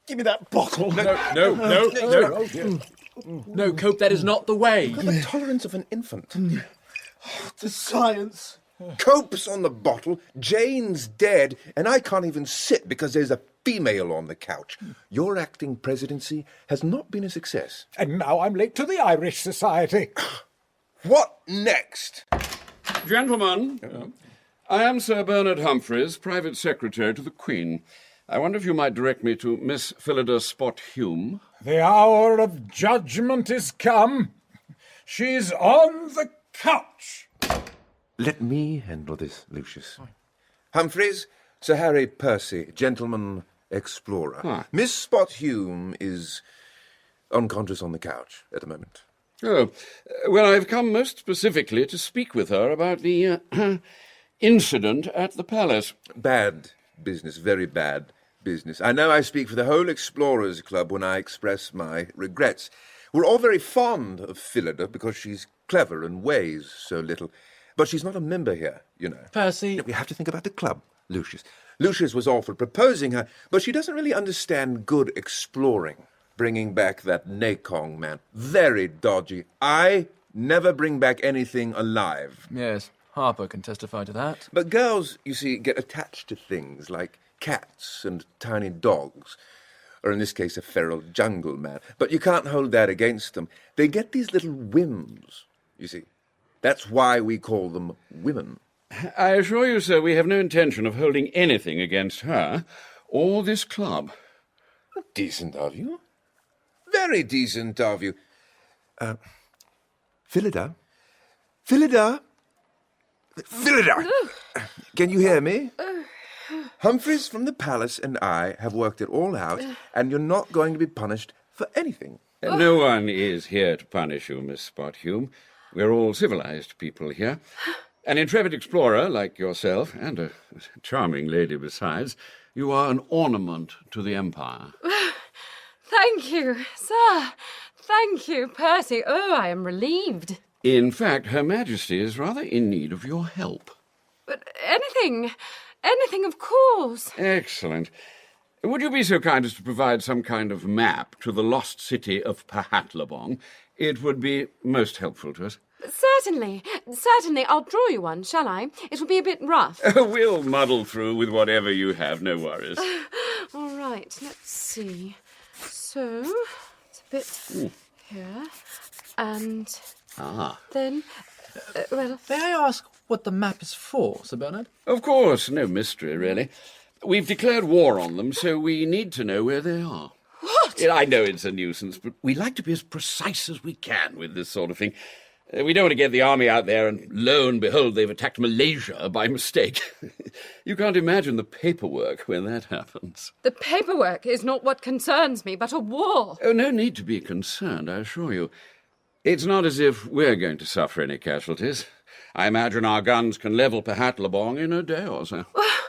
[SPEAKER 7] Give me that bottle.
[SPEAKER 5] No, Cope, that is not the way.
[SPEAKER 10] The tolerance of an infant.
[SPEAKER 7] To science.
[SPEAKER 10] Cope's on the bottle, Jane's dead, and I can't even sit because there's a female on the couch. Your acting presidency has not been a success.
[SPEAKER 9] And now I'm late to the Irish Society.
[SPEAKER 10] What next?
[SPEAKER 12] Gentlemen, I am Sir Bernard Humphries, private secretary to the Queen. I wonder if you might direct me to Miss Phyllida Spotte-Hume.
[SPEAKER 9] The hour of judgment is come. She's on the couch.
[SPEAKER 10] Let me handle this, Lucius. Humphries, Sir Harry Percy, gentleman explorer. Miss Spotte-Hume is unconscious on the couch at the moment.
[SPEAKER 12] Oh, well, I've come most specifically to speak with her about the incident at the palace.
[SPEAKER 10] Bad business, very bad business. I know I speak for the whole Explorers Club when I express my regrets. We're all very fond of Phyllida because she's clever and weighs so little. But she's not a member here, you know.
[SPEAKER 5] Percy.
[SPEAKER 10] We have to think about the club, Lucius. Lucius was all for proposing her, but she doesn't really understand good exploring. Bringing back that Nakong man. Very dodgy. I never bring back anything alive.
[SPEAKER 5] Yes, Harper can testify to that.
[SPEAKER 10] But girls, you see, get attached to things like cats and tiny dogs. Or in this case, a feral jungle man. But you can't hold that against them. They get these little whims, you see. That's why we call them women.
[SPEAKER 12] I assure you, sir, we have no intention of holding anything against her or this club.
[SPEAKER 10] Decent of you. Very decent of you. Phyllida? Phyllida? Phyllida! Can you hear me? Humphries from the palace and I have worked it all out, and you're not going to be punished for anything.
[SPEAKER 12] No one is here to punish you, Miss Spotte-Hume. We're all civilized people here. An intrepid explorer like yourself, and a charming lady besides, you are an ornament to the Empire.
[SPEAKER 3] Thank you, sir. Thank you, Percy. Oh, I am relieved.
[SPEAKER 12] In fact, Her Majesty is rather in need of your help.
[SPEAKER 3] But anything, of course.
[SPEAKER 12] Excellent. Would you be so kind as to provide some kind of map to the lost city of Pahatlabong? It would be most helpful to us.
[SPEAKER 3] Certainly. I'll draw you one, shall I? It'll be a bit rough.
[SPEAKER 12] We'll muddle through with whatever you have, no worries.
[SPEAKER 3] All right, let's see. So, it's a bit here, and then, well...
[SPEAKER 5] May I ask what the map is for, Sir Bernard?
[SPEAKER 12] Of course, no mystery, really. We've declared war on them, so we need to know where they are.
[SPEAKER 3] What?
[SPEAKER 12] I know it's a nuisance, but we like to be as precise as we can with this sort of thing. We don't want to get the army out there and lo and behold they've attacked Malaysia by mistake. You can't imagine the paperwork when that happens.
[SPEAKER 3] The paperwork is not what concerns me, but a war.
[SPEAKER 12] Oh, no need to be concerned, I assure you. It's not as if we're going to suffer any casualties. I imagine our guns can level Pahatlabong in a day or so.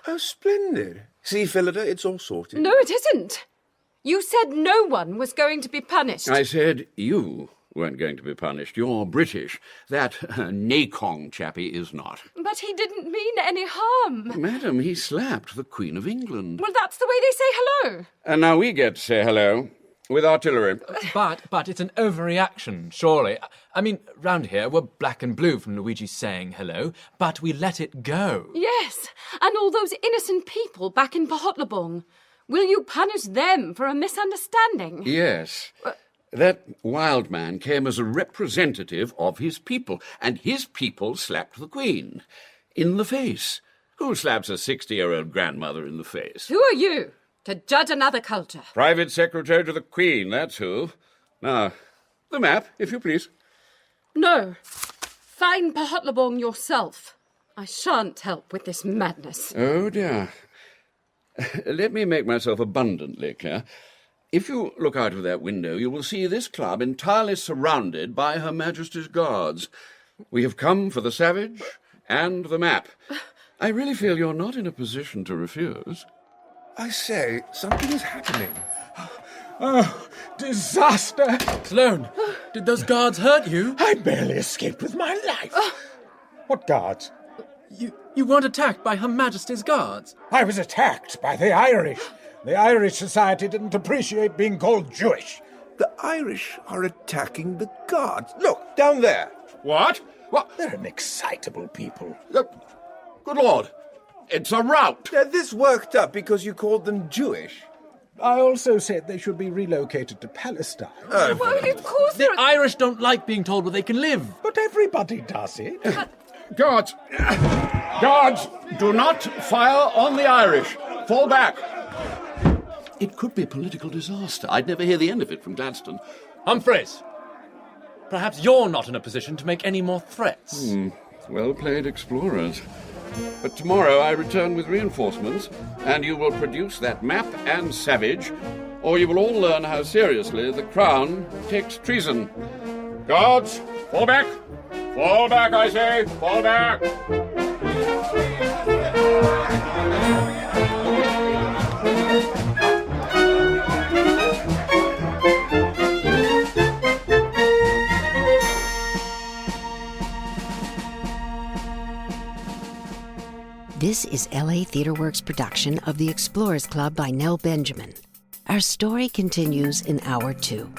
[SPEAKER 10] Oh, splendid. See, Phyllida, it's all sorted.
[SPEAKER 3] No, it isn't. You said no one was going to be punished.
[SPEAKER 12] I said you weren't going to be punished. You're British. That Nakong chappie is not.
[SPEAKER 3] But he didn't mean any harm.
[SPEAKER 12] Madam, he slapped the Queen of England.
[SPEAKER 3] Well, that's the way they say hello.
[SPEAKER 12] And now we get to say hello with artillery.
[SPEAKER 5] But it's an overreaction, surely. I mean, round here we're black and blue from Luigi saying hello, but we let it go.
[SPEAKER 3] Yes, and all those innocent people back in Pahatlabong. Will you punish them for a misunderstanding?
[SPEAKER 12] Yes. That wild man came as a representative of his people, and his people slapped the Queen. In the face. Who slaps a 60-year-old grandmother in the face?
[SPEAKER 3] Who are you to judge another culture?
[SPEAKER 12] Private Secretary to the Queen, that's who. Now, the map, if you please.
[SPEAKER 3] No. Find Pahatlabong yourself. I shan't help with this madness.
[SPEAKER 12] Oh, dear. Let me make myself abundantly clear. If you look out of that window, you will see this club entirely surrounded by Her Majesty's guards. We have come for the savage and the map. I really feel you're not in a position to refuse.
[SPEAKER 10] I say, something is happening.
[SPEAKER 9] Oh, disaster!
[SPEAKER 5] Sloane, did those guards hurt you?
[SPEAKER 9] I barely escaped with my life. What guards?
[SPEAKER 5] You weren't attacked by Her Majesty's guards?
[SPEAKER 9] I was attacked by the Irish. The Irish society didn't appreciate being called Jewish.
[SPEAKER 10] The Irish are attacking the guards. Look, down there.
[SPEAKER 12] What?
[SPEAKER 9] They're an excitable people.
[SPEAKER 12] Good Lord. It's a rout.
[SPEAKER 10] They're this worked up because you called them Jewish.
[SPEAKER 9] I also said they should be relocated to Palestine.
[SPEAKER 3] Well, of course
[SPEAKER 5] The Irish don't like being told where they can live.
[SPEAKER 9] But everybody does it.
[SPEAKER 12] Guards! Guards, do not fire on the Irish. Fall back. It could be a political disaster. I'd never hear the end of it from Gladstone.
[SPEAKER 5] Humphries, perhaps you're not in a position to make any more threats.
[SPEAKER 12] Well played, explorers. But tomorrow I return with reinforcements, and you will produce that map and savage, or you will all learn how seriously the Crown takes treason. Guards, fall back! Fall back, I say! Fall back!
[SPEAKER 6] This is LA TheatreWorks' production of The Explorers Club by Nell Benjamin. Our story continues in Hour 2.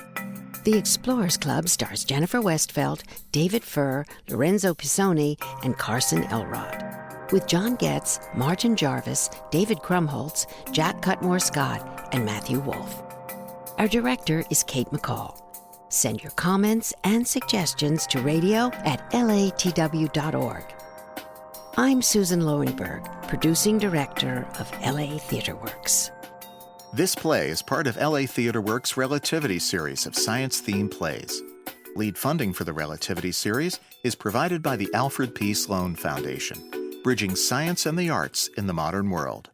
[SPEAKER 6] The Explorers Club stars Jennifer Westfeldt, David Furr, Lorenzo Pisoni, and Carson Elrod, with John Getz, Martin Jarvis, David Krumholtz, Jack Cutmore-Scott, and Matthew Wolfe. Our director is Kate McAll. Send your comments and suggestions to radio@latw.org. I'm Susan Loewenberg, producing director of LA Theatre Works.
[SPEAKER 2] This play is part of LA Theatre Works' Relativity Series of science-themed plays. Lead funding for the Relativity Series is provided by the Alfred P. Sloan Foundation, bridging science and the arts in the modern world.